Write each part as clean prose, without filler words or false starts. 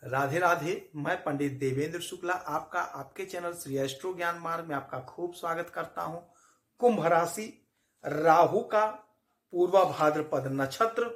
राधे राधे। मैं पंडित देवेंद्र शुक्ला आपका आपके चैनल श्री एस्ट्रो ज्ञान मार्ग में आपका खूब स्वागत करता हूं। कुंभ राशि, राहु का पूर्वा भाद्रपद नक्षत्र,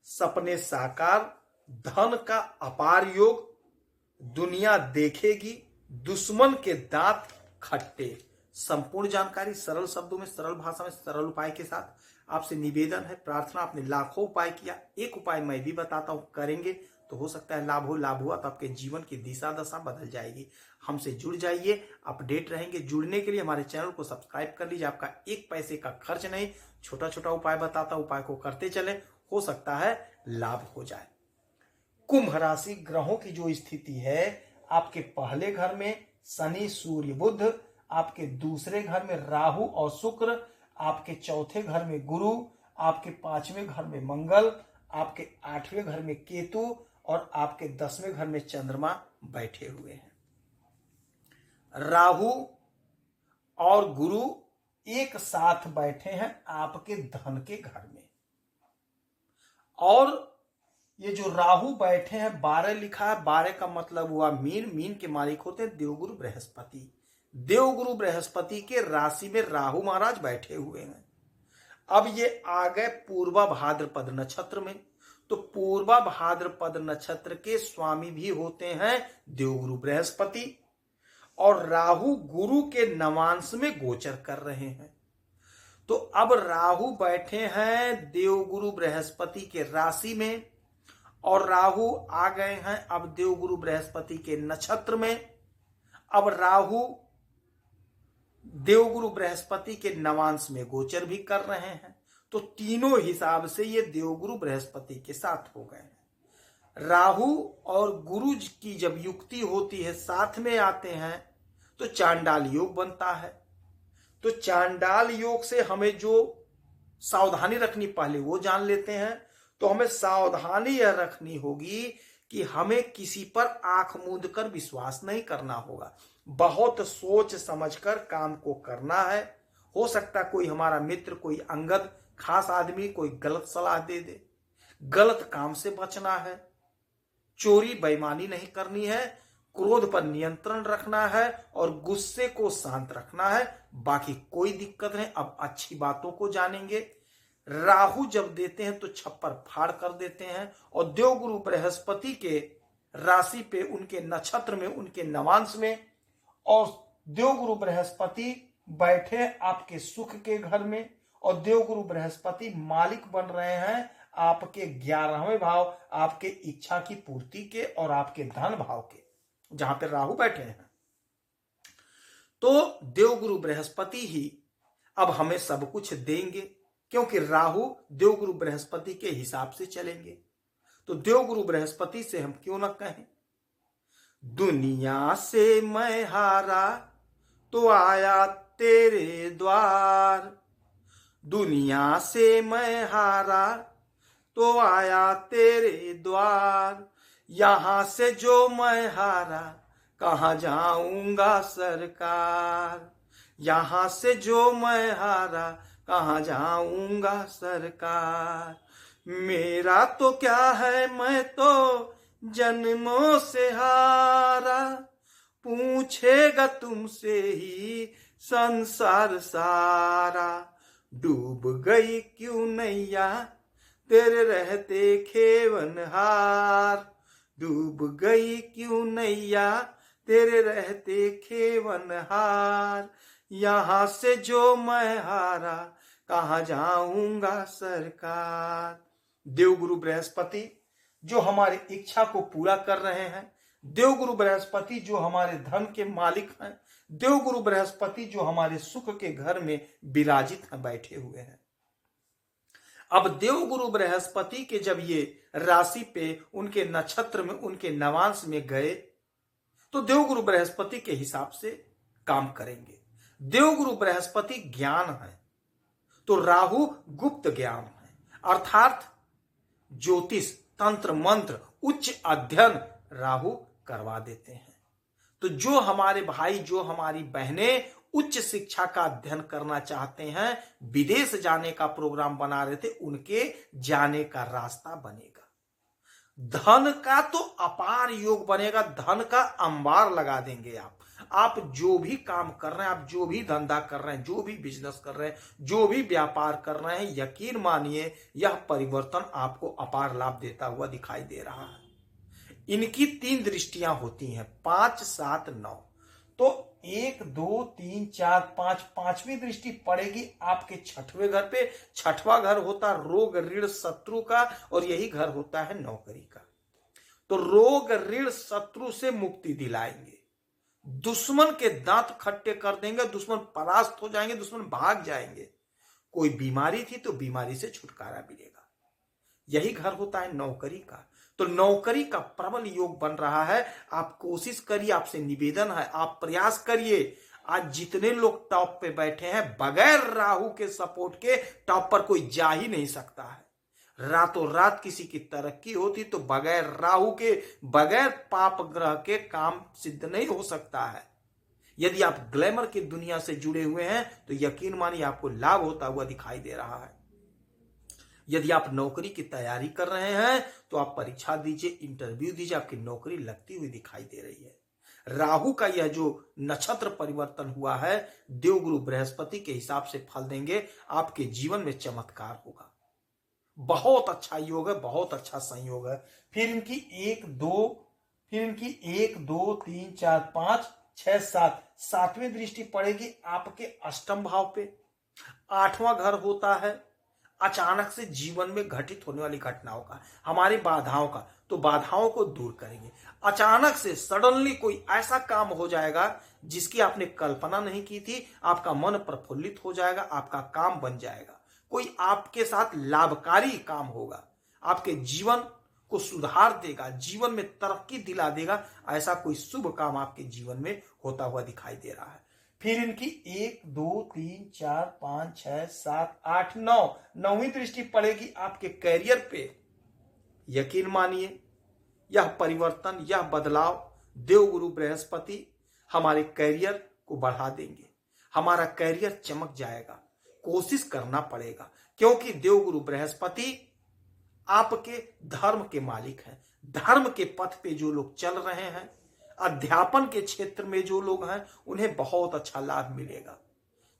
सपने साकार, धन का अपार योग, दुनिया देखेगी, दुश्मन के दांत खट्टे। संपूर्ण जानकारी सरल शब्दों में, सरल भाषा में, सरल उपाय के साथ आपसे निवेदन है, प्रार्थना। आपने लाखों उपाय किया, एक उपाय मैं भी बताता हूं, करेंगे तो हो सकता है लाभ हो। लाभ हुआ तो आपके जीवन की दिशा दशा बदल जाएगी। हमसे जुड़ जाइए, अपडेट रहेंगे। जुड़ने के लिए हमारे चैनल को सब्सक्राइब कर लीजिए। आपका एक पैसे का खर्च नहीं, छोटा छोटा उपाय बताता, उपाय को करते चले, हो सकता है लाभ हो जाए। कुंभ राशि, ग्रहों की जो स्थिति है, आपके पहले घर में शनि सूर्य बुध, आपके दूसरे घर में राहु और शुक्र, आपके चौथे घर में गुरु, आपके पांचवें घर में मंगल, आपके आठवें घर में केतु और आपके 10वें घर में चंद्रमा बैठे हुए हैं। राहु और गुरु एक साथ बैठे हैं आपके धन के घर में। और ये जो राहु बैठे हैं, 12 लिखा है, 12 का मतलब हुआ मीन। मीन के मालिक होते हैं देवगुरु बृहस्पति। देवगुरु बृहस्पति के राशि में राहु महाराज बैठे हुए हैं। अब ये आ गए पूर्वा भाद्रपद नक्षत्र में, तो पूर्वा भाद्रपद नक्षत्र के स्वामी भी होते हैं देवगुरु बृहस्पति, और राहु गुरु के नवांश में गोचर कर रहे हैं। तो अब राहु बैठे हैं देवगुरु बृहस्पति के राशि में, और राहु आ गए हैं अब देवगुरु बृहस्पति के नक्षत्र में। अब राहु देवगुरु बृहस्पति के नवांश में गोचर भी कर रहे हैं, तो तीनों हिसाब से ये देवगुरु बृहस्पति के साथ हो गए हैं। राहु और गुरु की जब युक्ति होती है, साथ में आते हैं, तो चांडाल योग बनता है। तो चांडाल योग से हमें जो सावधानी रखनी, पहले वो जान लेते हैं। तो हमें सावधानी यह रखनी होगी कि हमें किसी पर आंख मूंद कर विश्वास नहीं करना होगा। बहुत सोच समझकर काम को करना है। हो सकता है कोई हमारा मित्र, कोई अंगद खास आदमी कोई गलत सलाह दे दे। गलत काम से बचना है, चोरी बेईमानी नहीं करनी है, क्रोध पर नियंत्रण रखना है और गुस्से को शांत रखना है। बाकी कोई दिक्कत नहीं। अब अच्छी बातों को जानेंगे। राहु जब देते हैं तो छप्पर फाड़ कर देते हैं, और देवगुरु बृहस्पति के राशि पे, उनके नक्षत्र में, उनके नवांश में, और देवगुरु बृहस्पति बैठे आपके सुख के घर में, और देवगुरु बृहस्पति मालिक बन रहे हैं आपके 11वें भाव, आपके इच्छा की पूर्ति के और आपके धन भाव के, जहां पे राहु बैठे हैं। तो देवगुरु बृहस्पति ही अब हमें सब कुछ देंगे, क्योंकि राहु देवगुरु बृहस्पति के हिसाब से चलेंगे। तो देवगुरु बृहस्पति से हम क्यों न कहें, दुनिया से मैं हारा तो आया तेरे द्वार, दुनिया से मैं हारा तो आया तेरे द्वार, यहां से जो मैं हारा कहां जाऊंगा सरकार, यहां से जो मैं हारा कहां जाऊंगा सरकार। मेरा तो क्या है, मैं तो जन्मों से हारा, पूछेगा तुमसे ही संसार सारा। डूब गई क्यों नैया तेरे रहते खेवनहार, डूब गई क्यों नैया तेरे रहते खेवनहार, यहां से जो मैं हारा कहां जाऊंगा सरकार। देवगुरु बृहस्पति जो हमारी इच्छा को पूरा कर रहे हैं, देवगुरु बृहस्पति जो हमारे धन के मालिक हैं, देवगुरु बृहस्पति जो हमारे सुख के घर में विराजित हैं, बैठे हुए हैं। अब देवगुरु बृहस्पति के जब ये राशि पे, उनके नक्षत्र में, उनके नवांश में गए, तो देवगुरु बृहस्पति के हिसाब से काम करेंगे। देवगुरु बृहस्पति ज्ञान है, तो राहु गुप्त ज्ञान है, अर्थात ज्योतिष, तंत्र, मंत्र, उच्च अध्ययन राहु करवा देते हैं। तो जो हमारे भाई, जो हमारी बहनें उच्च शिक्षा का अध्ययन करना चाहते हैं, विदेश जाने का प्रोग्राम बना रहे थे, उनके जाने का रास्ता बनेगा। धन का तो अपार योग बनेगा, धन का अंबार लगा देंगे आप जो भी काम कर रहे हैं, आप जो भी धंधा कर रहे हैं, जो भी बिजनेस कर रहे हैं, जो भी व्यापार कर रहे हैं, यकीन मानिए यह परिवर्तन आपको अपार लाभ देता हुआ दिखाई दे रहा है। इनकी 3 दृष्टियां होती हैं, 5, 7, 9। तो 1, 2, 3, 4, 5, 5वीं दृष्टि पड़ेगी आपके 6वें घर पे। 6वां घर होता रोग ऋण शत्रु का, और यही घर होता है नौकरी का। तो रोग ऋण शत्रु से मुक्ति दिलाएंगे, दुश्मन के दांत खट्टे कर देंगे, दुश्मन परास्त हो जाएंगे, दुश्मन भाग जाएंगे। कोई बीमारी थी तो बीमारी से छुटकारा मिलेगा। यही घर होता है नौकरी का। तो नौकरी का प्रबल योग बन रहा है। आप कोशिश करिए, आपसे निवेदन है, आप प्रयास करिए। आज जितने लोग टॉप पे बैठे हैं, बगैर राहु के सपोर्ट के टॉप पर कोई जा ही नहीं सकता है। रातों रात किसी की तरक्की होती तो बगैर राहु के, बगैर पाप ग्रह के काम सिद्ध नहीं हो सकता है। यदि आप ग्लैमर की दुनिया से जुड़े हुए हैं तो यकीन मानिए आपको लाभ होता हुआ दिखाई दे रहा है। यदि आप नौकरी की तैयारी कर रहे हैं तो आप परीक्षा दीजिए, इंटरव्यू दीजिए, आपकी नौकरी लगती हुई दिखाई दे रही है। राहु का यह जो नक्षत्र परिवर्तन हुआ है, देवगुरु बृहस्पति के हिसाब से फल देंगे। आपके जीवन में चमत्कार होगा। बहुत अच्छा योग है, बहुत अच्छा संयोग है। फिर इनकी 1, 2, 3, 4, 5, 6, 7, 7वीं दृष्टि पड़ेगी आपके अष्टम भाव पे। 8वां घर होता है अचानक से जीवन में घटित होने वाली घटनाओं का, हमारी बाधाओं का। तो बाधाओं को दूर करेंगे। अचानक से सडनली कोई ऐसा काम हो जाएगा जिसकी आपने कल्पना नहीं की थी। आपका मन प्रफुल्लित हो जाएगा, आपका काम बन जाएगा। कोई आपके साथ लाभकारी काम होगा, आपके जीवन को सुधार देगा, जीवन में तरक्की दिला देगा। ऐसा कोई शुभ काम आपके जीवन में होता हुआ दिखाई दे रहा है। फिर इनकी 1, 2, 3, 4, 5, 6, 7, 8, 9, 9वीं दृष्टि पड़ेगी आपके कैरियर पे। यकीन मानिए यह परिवर्तन, यह बदलाव देवगुरु बृहस्पति हमारे कैरियर को बढ़ा देंगे। हमारा कैरियर चमक जाएगा। कोशिश करना पड़ेगा, क्योंकि देवगुरु बृहस्पति आपके धर्म के मालिक हैं। धर्म के पथ पे जो लोग चल रहे हैं, अध्यापन के क्षेत्र में जो लोग हैं, उन्हें बहुत अच्छा लाभ मिलेगा।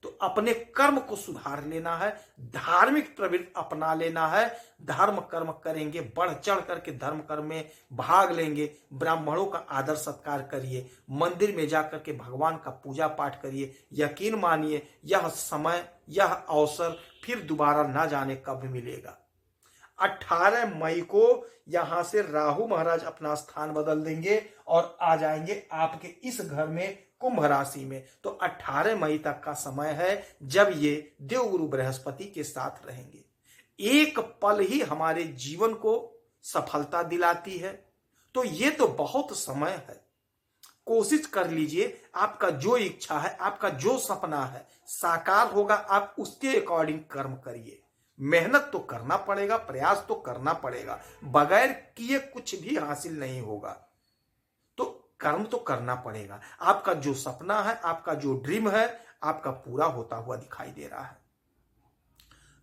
तो अपने कर्म को सुधार लेना है, धार्मिक प्रवृत्ति अपना लेना है। धर्म कर्म करेंगे, बढ़ चढ़ करके धर्म कर्म में भाग लेंगे। ब्राह्मणों का आदर सत्कार करिए, मंदिर में जाकर के भगवान का पूजा पाठ करिए। यकीन मानिए यह समय, यह अवसर फिर दोबारा ना जाने कब मिलेगा। 18 मई को यहां से राहु महाराज अपना स्थान बदल देंगे और आ जाएंगे आपके इस घर में, कुंभ राशि में। तो 18 मई तक का समय है जब ये देवगुरु बृहस्पति के साथ रहेंगे। एक पल ही हमारे जीवन को सफलता दिलाती है। तो ये तो बहुत समय है। कोशिश कर लीजिए, आपका जो इच्छा है, आपका जो सपना है साकार होगा। आप उसके अकॉर्डिंग कर्म करिए। मेहनत तो करना पड़ेगा, प्रयास तो करना पड़ेगा। बगैर किए कुछ भी हासिल नहीं होगा। तो कर्म तो करना पड़ेगा। आपका जो सपना है, आपका जो ड्रीम है, आपका पूरा होता हुआ दिखाई दे रहा है।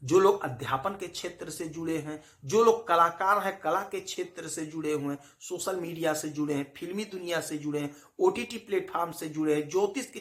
जो लोग अध्यापन के क्षेत्र से जुड़े हैं, जो लोग कलाकार हैं, कला के क्षेत्र से जुड़े हुए हैं, सोशल मीडिया से जुड़े हैं, फिल्मी दुनिया से जुड़े हैं, ओटीटी प्लेटफॉर्म से जुड़े हैं, ज्योतिष के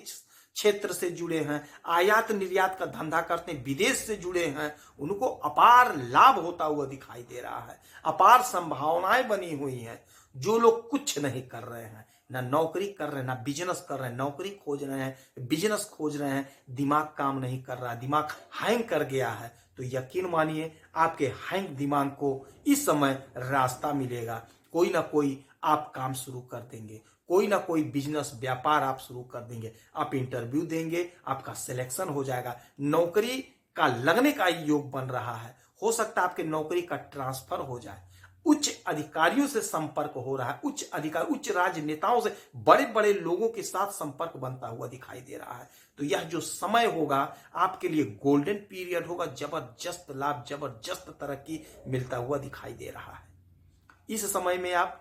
क्षेत्र से जुड़े हैं, आयात निर्यात का धंधा करते हैं, विदेश से जुड़े हैं, उनको अपार लाभ होता हुआ दिखाई दे रहा है। अपार संभावनाएं बनी हुई हैं। जो लोग कुछ नहीं कर रहे हैं, ना नौकरी कर रहे हैं, ना बिजनेस कर रहे हैं, नौकरी खोज रहे हैं, बिजनेस खोज रहे हैं, दिमाग काम नहीं कर रहा, दिमाग हैंग कर गया है, तो यकीन मानिए आपके हैंग दिमाग को इस समय रास्ता मिलेगा। कोई ना कोई आप काम शुरू कर देंगे, कोई ना कोई बिजनेस व्यापार आप शुरू कर देंगे। आप इंटरव्यू देंगे, आपका सिलेक्शन हो जाएगा। नौकरी का लगने का योग बन रहा है। हो सकता है आपके नौकरी का ट्रांसफर हो जाए। उच्च अधिकारियों से संपर्क हो रहा है, उच्च राजनेताओं से, बड़े बड़े लोगों के साथ संपर्क बनता हुआ दिखाई दे रहा है। तो यह जो समय होगा आपके लिए गोल्डन पीरियड होगा। जबरदस्त लाभ, जबरदस्त तरक्की मिलता हुआ दिखाई दे रहा है। इस समय में आप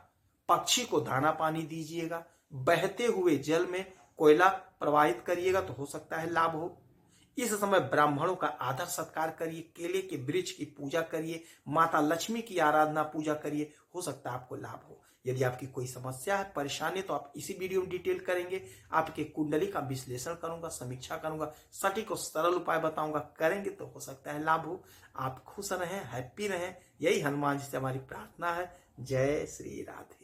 पक्षी को दाना पानी दीजिएगा, बहते हुए जल में कोयला प्रवाहित करिएगा, तो हो सकता है लाभ हो। इस समय ब्राह्मणों का आदर सत्कार करिए, केले के वृक्ष की पूजा करिए, माता लक्ष्मी की आराधना पूजा करिए, हो सकता है आपको लाभ हो। यदि आपकी कोई समस्या है, परेशानी, तो आप इसी वीडियो में डिटेल करेंगे। आपके कुंडली का विश्लेषण करूंगा, समीक्षा करूंगा, सटीक और सरल उपाय बताऊंगा। करेंगे तो हो सकता है लाभ हो। आप खुश रहें, हैप्पी रहें, यही हनुमान जी से हमारी प्रार्थना है। जय श्री राधे।